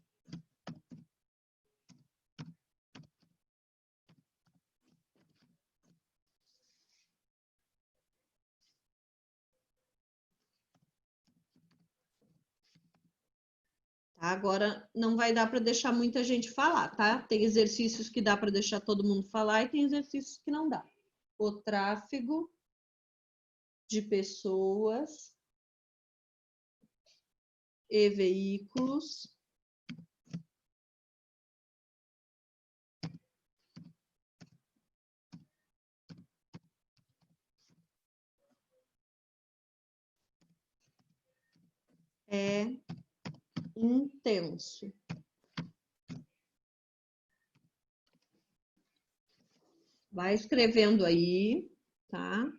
Agora, não vai dar para deixar muita gente falar, tá? Tem exercícios que dá para deixar todo mundo falar e tem exercícios que não dá. O tráfego de pessoas e veículos é intenso. Vai escrevendo aí, tá?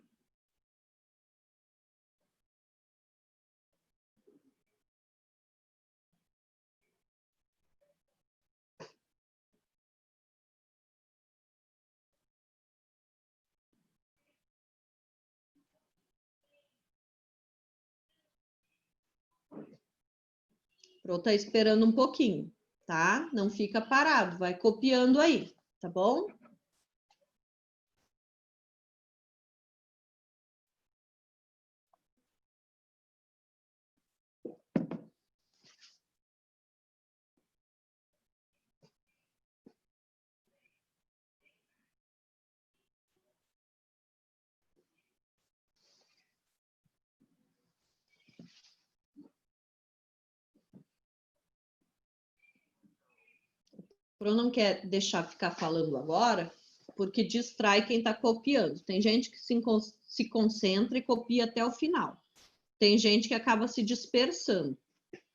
Pro tá esperando um pouquinho, tá? Não fica parado, vai copiando aí, tá bom? Pro não quer deixar ficar falando agora, porque distrai quem está copiando. Tem gente que se concentra e copia até o final. Tem gente que acaba se dispersando,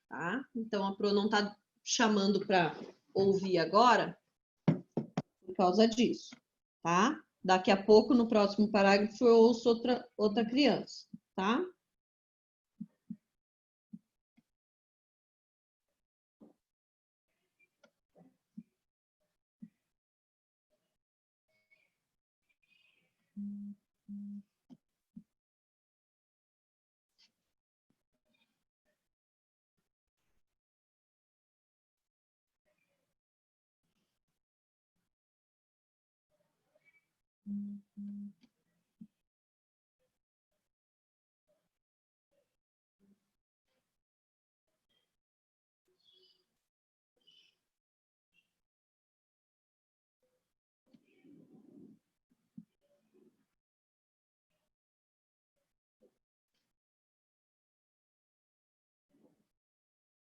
tá? Então, a Pro não está chamando para ouvir agora por causa disso, tá? Daqui a pouco, no próximo parágrafo, eu ouço outra criança, tá?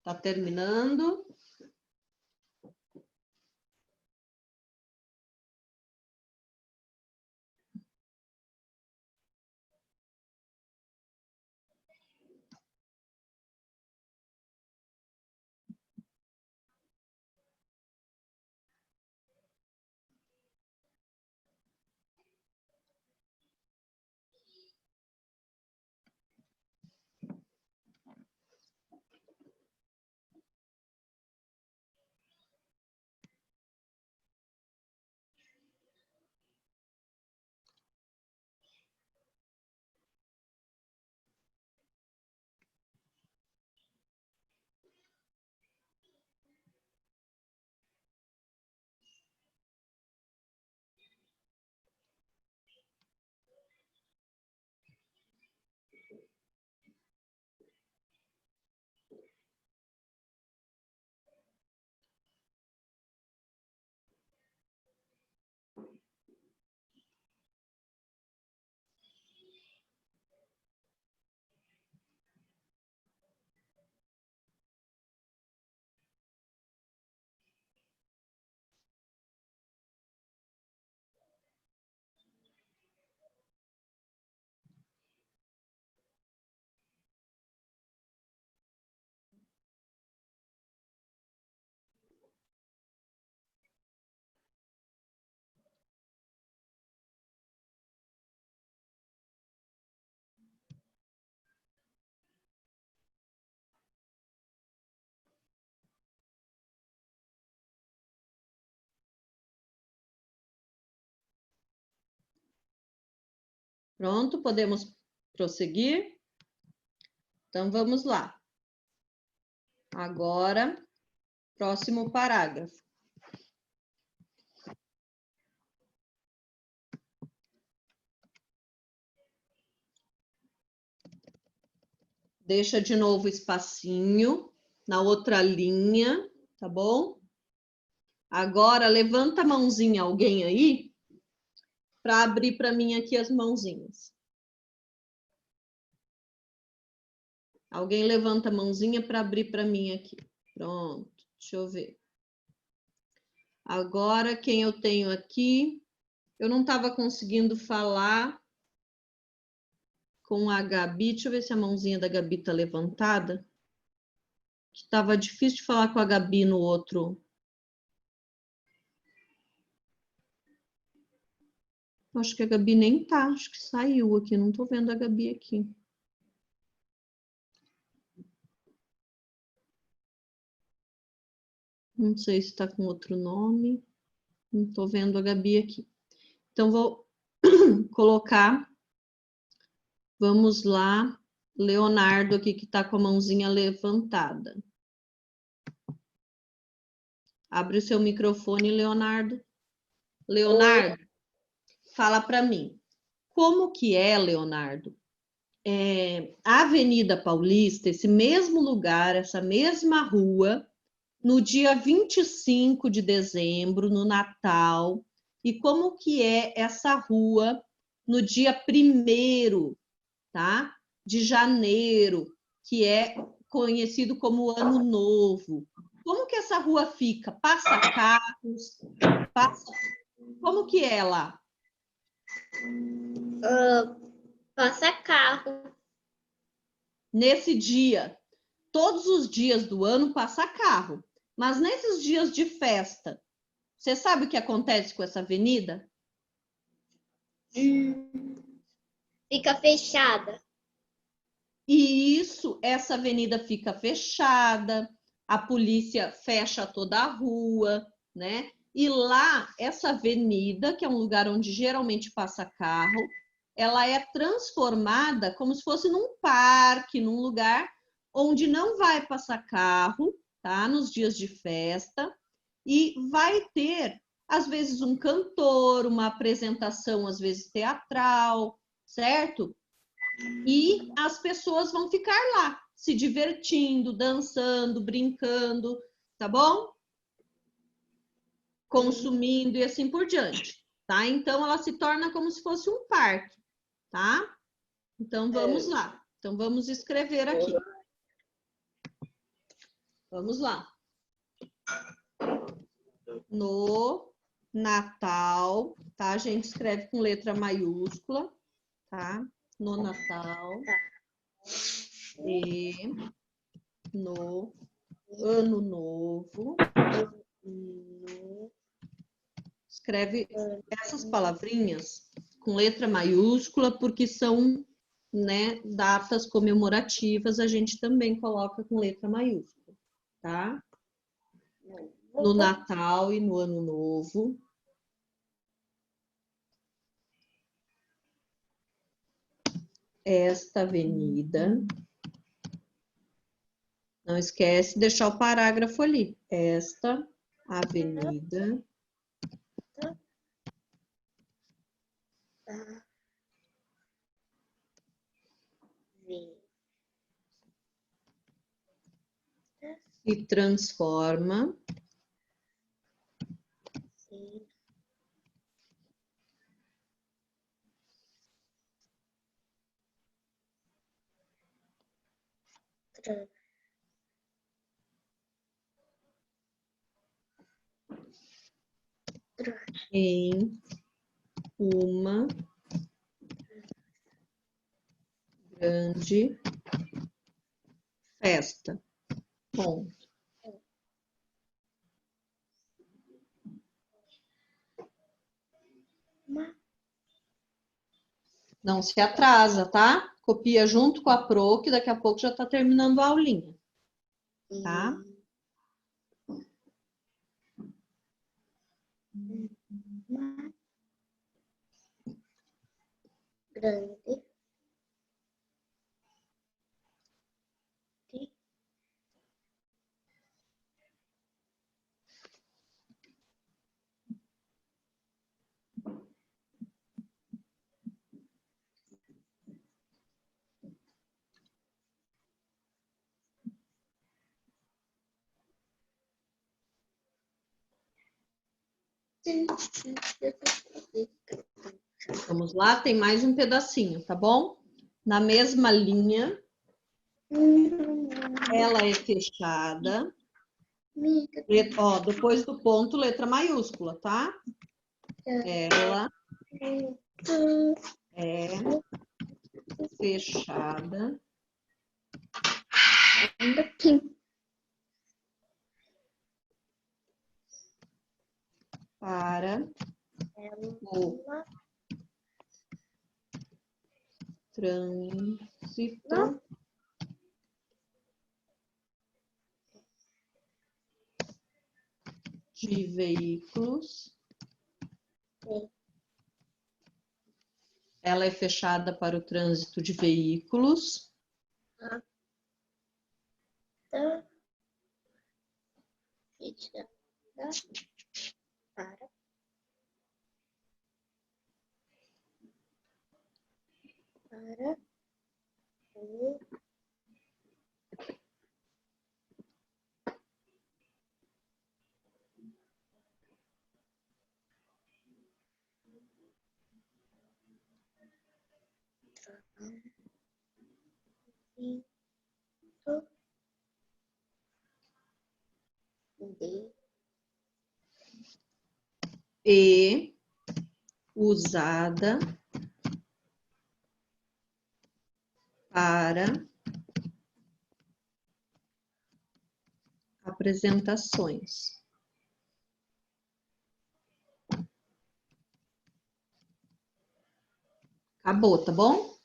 Tá terminando. Pronto, podemos prosseguir? Então, vamos lá. Agora, próximo parágrafo. Deixa de novo o espacinho na outra linha, tá bom? Agora, levanta a mãozinha, alguém aí, para abrir para mim aqui as mãozinhas. Alguém levanta a mãozinha para abrir para mim aqui. Pronto, deixa eu ver. Agora, quem eu tenho aqui? Eu não estava conseguindo falar com a Gabi. Deixa eu ver se a mãozinha da Gabi está levantada. Estava difícil de falar com a Gabi no outro. Acho que a Gabi nem tá. Acho que saiu aqui. Não estou vendo a Gabi aqui. Não sei se está com outro nome. Não estou vendo a Gabi aqui. Então, vou colocar. Vamos lá. Leonardo aqui, que está com a mãozinha levantada. Abre o seu microfone, Leonardo. Leonardo, fala para mim. Como que é, Leonardo? A Avenida Paulista, esse mesmo lugar, essa mesma rua, no dia 25 de dezembro, no Natal, e como que é essa rua no dia 1º, tá? De janeiro, que é conhecido como Ano Novo. Como que essa rua fica? Passa carros? Como que é lá? Passa carro. Nesse dia, todos os dias do ano passa carro, mas nesses dias de festa, você sabe o que acontece com essa avenida? Fica fechada. E essa avenida fica fechada, a polícia fecha toda a rua, né? E lá, essa avenida, que é um lugar onde geralmente passa carro, ela é transformada como se fosse num parque, num lugar onde não vai passar carro, tá? Nos dias de festa, e vai ter, às vezes, um cantor, uma apresentação, às vezes, teatral, certo? E as pessoas vão ficar lá, se divertindo, dançando, brincando, tá bom? Consumindo e assim por diante, tá? Então, ela se torna como se fosse um parque, tá? Então, vamos lá. Então, vamos escrever aqui. Vamos lá. No Natal, tá? A gente escreve com letra maiúscula, tá? No Natal. E no Ano Novo. Escreve essas palavrinhas com letra maiúscula, porque são, né, datas comemorativas, a gente também coloca com letra maiúscula, tá? No Natal e no Ano Novo. Esta avenida. Não esquece de deixar o parágrafo ali. Esta avenida se transforma em uma grande festa. Ponto. Não se atrasa, tá? Copia junto com a Pro, que daqui a pouco já está terminando a aulinha. Tá? Grande. Vamos lá, tem mais um pedacinho, tá bom? Na mesma linha, ela é fechada. Ó, depois do ponto, letra maiúscula, tá? Ela é fechada para o trânsito de veículos. Ela é fechada para o trânsito de veículos. Para. Para. O. De. E usada para apresentações. Acabou, tá bom?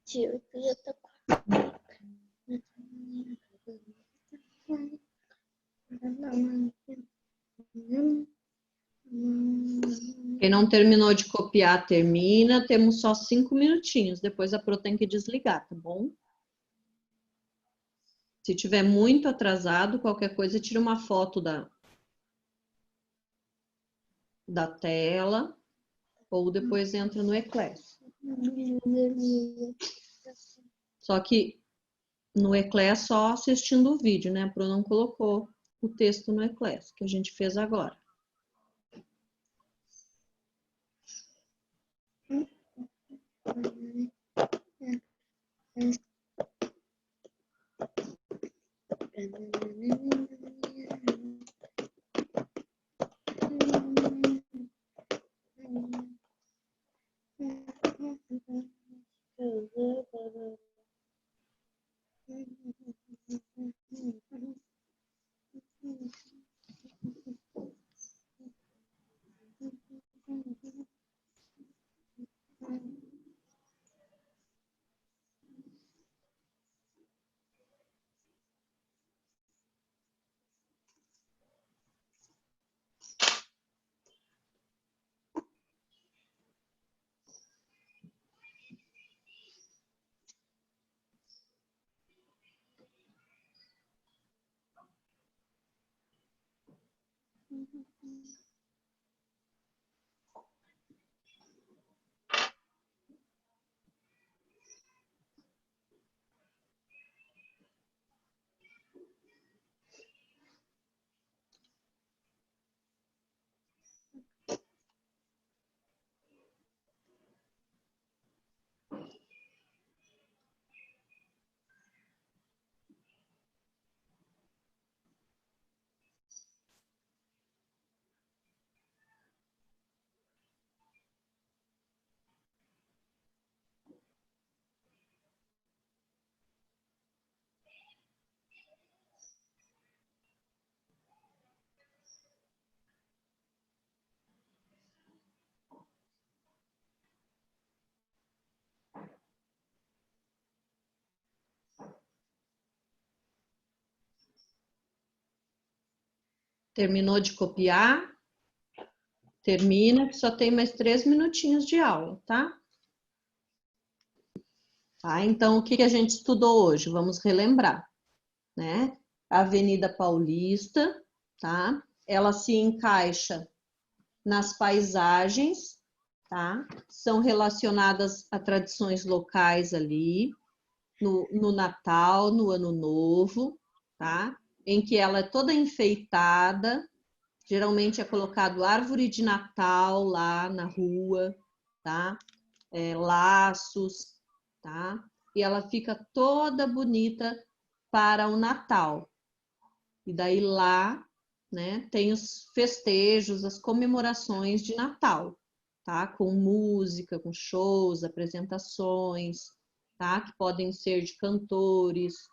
Tio, tu já tá Quem não terminou de copiar, termina. Temos só 5 minutinhos. Depois a Pro tem que desligar, tá bom? Se tiver muito atrasado, qualquer coisa, tira uma foto da tela ou depois entra no Eclass. Só que no Eclass só assistindo o vídeo, né? A Pro não colocou o texto no Eclass, que a gente fez agora. Terminou de copiar? Termina, que só tem mais 3 minutinhos de aula, tá? Tá? Então, o que a gente estudou hoje? Vamos relembrar, né? A Avenida Paulista, tá? Ela se encaixa nas paisagens, tá? São relacionadas a tradições locais ali, no Natal, no Ano Novo, tá? Em que ela é toda enfeitada, geralmente é colocado árvore de Natal lá na rua, tá? Laços, tá? E ela fica toda bonita para o Natal. E daí lá, né, tem os festejos, as comemorações de Natal, tá? Com música, com shows, apresentações, tá? Que podem ser de cantores,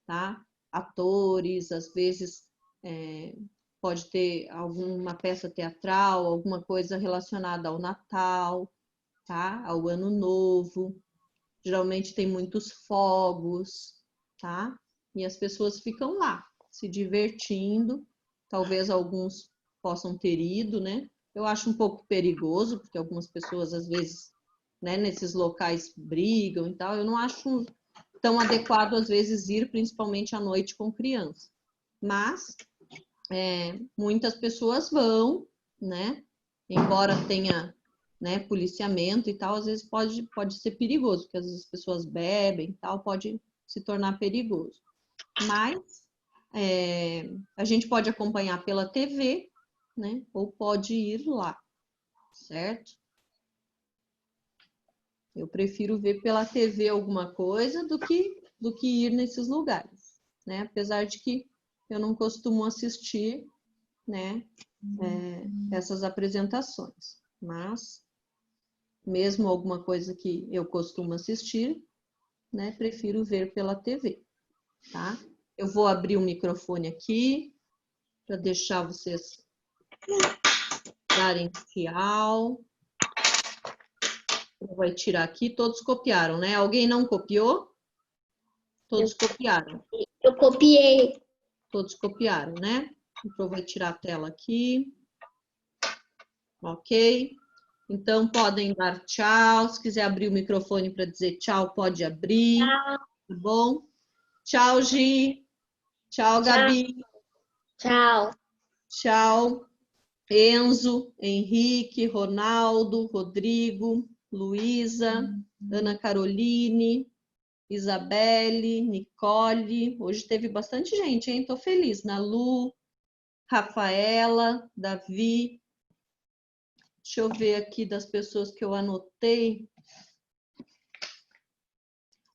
tá? Atores, às vezes pode ter alguma peça teatral, alguma coisa relacionada ao Natal, tá? Ao Ano Novo. Geralmente tem muitos fogos, tá? E as pessoas ficam lá, se divertindo. Talvez alguns possam ter ido, né? Eu acho um pouco perigoso, porque algumas pessoas, às vezes, né, nesses locais brigam e tal. Eu não acho tão adequado, às vezes, ir, principalmente à noite com criança. Mas muitas pessoas vão, né? Embora tenha, né, policiamento e tal, às vezes pode ser perigoso, porque às vezes as pessoas bebem e tal, pode se tornar perigoso. Mas a gente pode acompanhar pela TV, né? Ou pode ir lá, certo? Eu prefiro ver pela TV alguma coisa do que ir nesses lugares, né? Apesar de que eu não costumo assistir, né, essas apresentações. Mas, mesmo alguma coisa que eu costumo assistir, né, prefiro ver pela TV, tá? Eu vou abrir o microfone aqui para deixar vocês darem tchau. Vai tirar aqui, todos copiaram, né? Alguém não copiou? Todos copiaram. Eu copiei. Todos copiaram, né? Então, vou tirar a tela aqui. Ok? Então, podem dar tchau. Se quiser abrir o microfone para dizer tchau, pode abrir. Tchau. Tá bom? Tchau, Gi. Tchau, Gabi. Tchau. Tchau, Enzo, Henrique, Ronaldo, Rodrigo, Luísa, Ana Caroline, Isabelle, Nicole. Hoje teve bastante gente, hein? Tô feliz. Nalu, Rafaela, Davi. Deixa eu ver aqui das pessoas que eu anotei.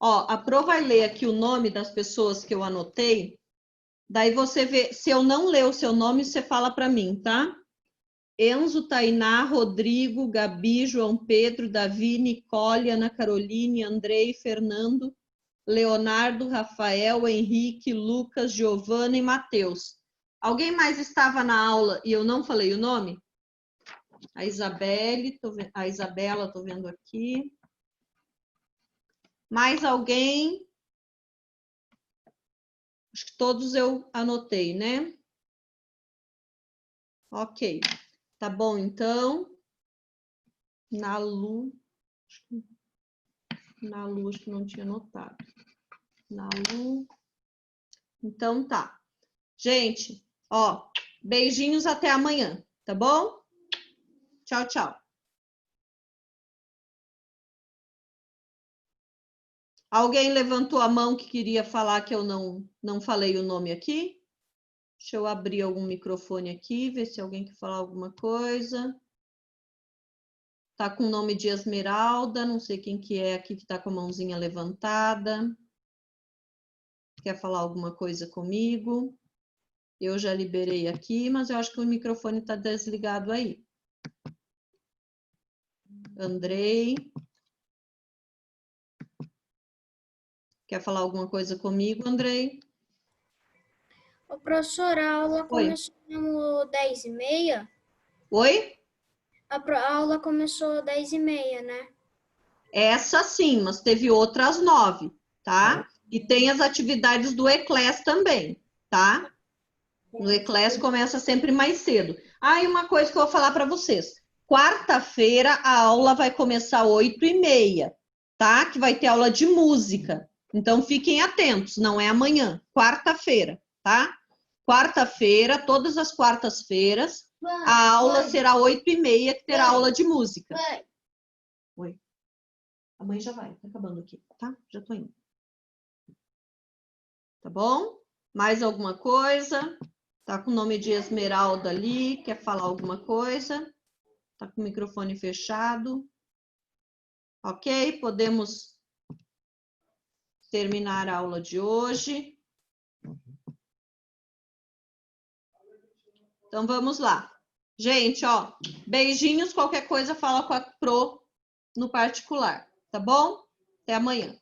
Ó, a Pro vai ler aqui o nome das pessoas que eu anotei. Daí você vê, se eu não ler o seu nome, você fala para mim, tá? Enzo, Tainá, Rodrigo, Gabi, João Pedro, Davi, Nicole, Ana Caroline, Andrei, Fernando, Leonardo, Rafael, Henrique, Lucas, Giovana e Matheus. Alguém mais estava na aula e eu não falei o nome? A Isabela, estou vendo aqui. Mais alguém? Acho que todos eu anotei, né? Ok. Tá bom, então. Nalu, acho que não tinha anotado. Nalu. Então tá. Gente, ó, beijinhos até amanhã, tá bom? Tchau, tchau. Alguém levantou a mão que queria falar que eu não falei o nome aqui? Deixa eu abrir algum microfone aqui, ver se alguém quer falar alguma coisa. Tá com o nome de Esmeralda, não sei quem que é aqui que tá com a mãozinha levantada. Quer falar alguma coisa comigo? Eu já liberei aqui, mas eu acho que o microfone tá desligado aí. Andrei. Quer falar alguma coisa comigo, Andrei? Ô, professora, a aula começou às 10h30? Oi? A aula começou às 10h30, né? Essa sim, mas teve outras 9, tá? E tem as atividades do ECLES também, tá? No ECLES começa sempre mais cedo. Ah, e uma coisa que eu vou falar para vocês. Quarta-feira a aula vai começar às 8h30, tá? Que vai ter aula de música. Então fiquem atentos, não é amanhã, quarta-feira, tá? Quarta-feira, todas as quartas-feiras, a aula será às 8h30, que terá aula de música. Oi. A mãe já vai, tá acabando aqui, tá? Já tô indo. Tá bom? Mais alguma coisa? Tá com o nome de Esmeralda ali, quer falar alguma coisa? Tá com o microfone fechado? Ok? Podemos terminar a aula de hoje. Então, vamos lá. Gente, ó, beijinhos, qualquer coisa fala com a Pro no particular, tá bom? Até amanhã.